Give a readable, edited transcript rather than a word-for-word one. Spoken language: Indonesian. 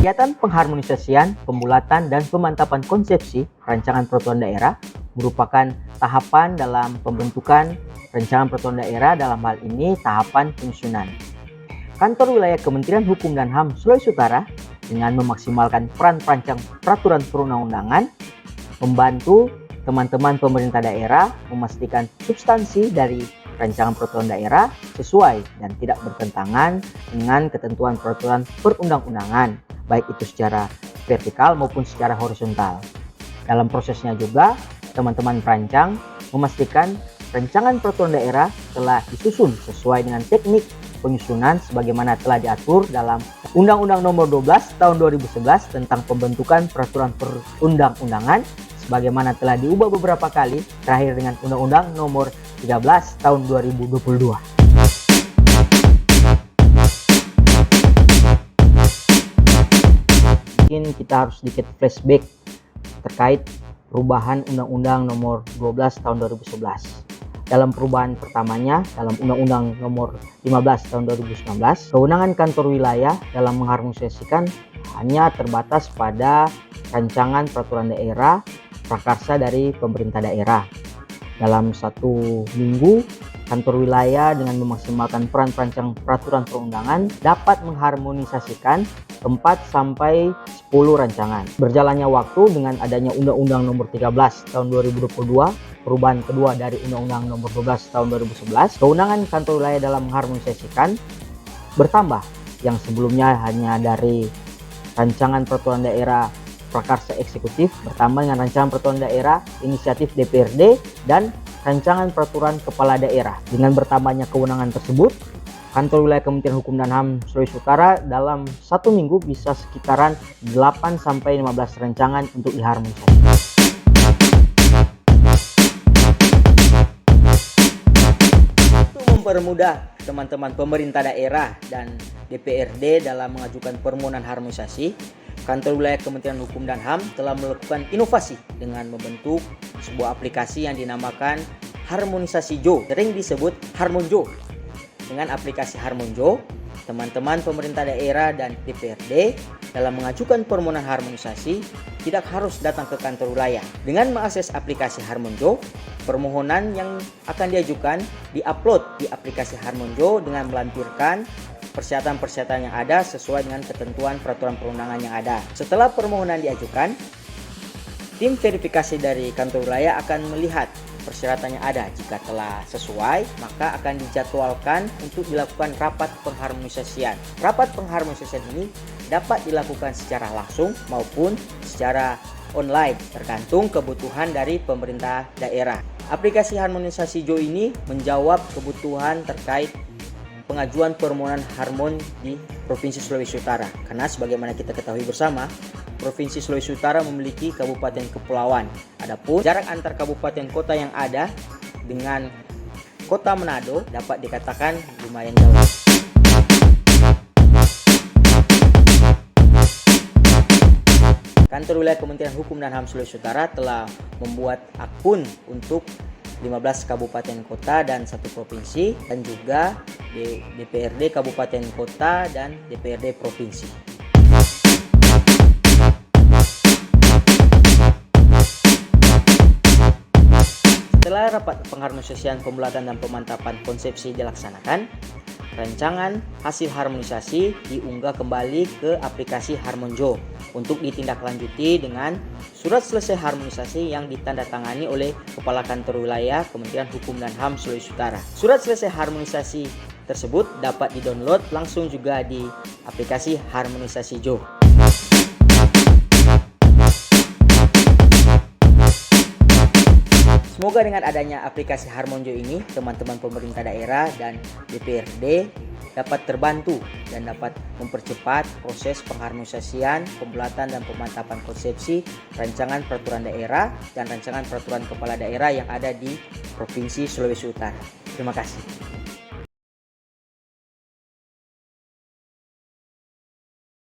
Kegiatan pengharmonisasian, pembulatan, dan pemantapan konsepsi rancangan peraturan daerah merupakan tahapan dalam pembentukan rancangan peraturan daerah, dalam hal ini tahapan penyusunan. Kantor Wilayah Kementerian Hukum dan HAM Sulawesi Utara dengan memaksimalkan peran perancang peraturan perundang-undangan membantu teman-teman pemerintah daerah memastikan substansi dari rancangan peraturan daerah sesuai dan tidak bertentangan dengan ketentuan peraturan perundang-undangan, baik itu secara vertikal maupun secara horizontal. Dalam prosesnya juga, teman-teman perancang memastikan rancangan peraturan daerah telah disusun sesuai dengan teknik penyusunan sebagaimana telah diatur dalam Undang-Undang Nomor 12 Tahun 2011 tentang pembentukan peraturan perundang-undangan sebagaimana telah diubah beberapa kali, terakhir dengan Undang-Undang Nomor 13 Tahun 2022. Mungkin kita harus sedikit flashback terkait perubahan Undang-Undang Nomor 12 Tahun 2011. Dalam perubahan pertamanya, dalam Undang-Undang Nomor 15 Tahun 2019, kewenangan kantor wilayah dalam mengharmonisasikan hanya terbatas pada rancangan peraturan daerah prakarsa dari pemerintah daerah. Dalam 1 minggu, kantor wilayah dengan memaksimalkan peran perancang peraturan perundangan dapat mengharmonisasikan 4 sampai 10 rancangan. Berjalannya waktu dengan adanya Undang-Undang Nomor 13 Tahun 2022, perubahan kedua dari Undang-Undang Nomor 12 Tahun 2011, kewenangan kantor wilayah dalam mengharmonisasikan bertambah, yang sebelumnya hanya dari rancangan peraturan daerah prakarsa eksekutif bertambah dengan rancangan peraturan daerah inisiatif DPRD dan rancangan peraturan kepala daerah. Dengan bertambahnya kewenangan tersebut, kantor wilayah Kementerian Hukum dan HAM Sulawesi Utara dalam 1 minggu bisa sekitaran 8 sampai 15 rancangan untuk diharmonisasi. Untuk mempermudah teman-teman pemerintah daerah dan DPRD dalam mengajukan permohonan harmonisasi, kantor wilayah Kementerian Hukum dan HAM telah melakukan inovasi dengan membentuk sebuah aplikasi yang dinamakan Harmonisasi Jo, sering disebut Harmonjo. Dengan aplikasi Harmonjo, teman-teman pemerintah daerah dan DPRD dalam mengajukan permohonan harmonisasi tidak harus datang ke kantor wilayah. Dengan mengakses aplikasi Harmonjo, permohonan yang akan diajukan diupload di aplikasi Harmonjo dengan melampirkan persyaratan-persyaratan yang ada sesuai dengan ketentuan peraturan perundangan yang ada. Setelah permohonan diajukan, tim verifikasi dari kantor wilayah akan melihat persyaratan yang ada. Jika telah sesuai, maka akan dijadwalkan untuk dilakukan rapat pengharmonisasian. Rapat pengharmonisasian ini dapat dilakukan secara langsung maupun secara online, tergantung kebutuhan dari pemerintah daerah. Aplikasi harmonisasi Jo ini menjawab kebutuhan terkait pengajuan permohonan harmon di Provinsi Sulawesi Utara. Karena sebagaimana kita ketahui bersama, Provinsi Sulawesi Utara memiliki kabupaten kepulauan. Adapun jarak antar kabupaten kota yang ada dengan kota Manado dapat dikatakan lumayan jauh. Kantor wilayah Kementerian Hukum dan HAM Sulawesi Utara telah membuat akun untuk 15 kabupaten kota dan 1 provinsi, dan juga DPRD kabupaten kota dan DPRD provinsi. Setelah rapat pengharmonisasian, pembulatan dan pemantapan konsepsi dilaksanakan, rancangan hasil harmonisasi diunggah kembali ke aplikasi Harmonjo untuk ditindaklanjuti dengan surat selesai harmonisasi yang ditandatangani oleh Kepala Kantor Wilayah Kementerian Hukum dan HAM Sulawesi Utara. Surat selesai harmonisasi tersebut dapat didownload langsung juga di aplikasi Harmonisasi Jo. Semoga dengan adanya aplikasi Harmonjo ini, teman-teman pemerintah daerah dan DPRD dapat terbantu dan dapat mempercepat proses pengharmonisasian, pembulatan dan pemantapan konsepsi rancangan peraturan daerah dan rancangan peraturan kepala daerah yang ada di Provinsi Sulawesi Utara. Terima kasih.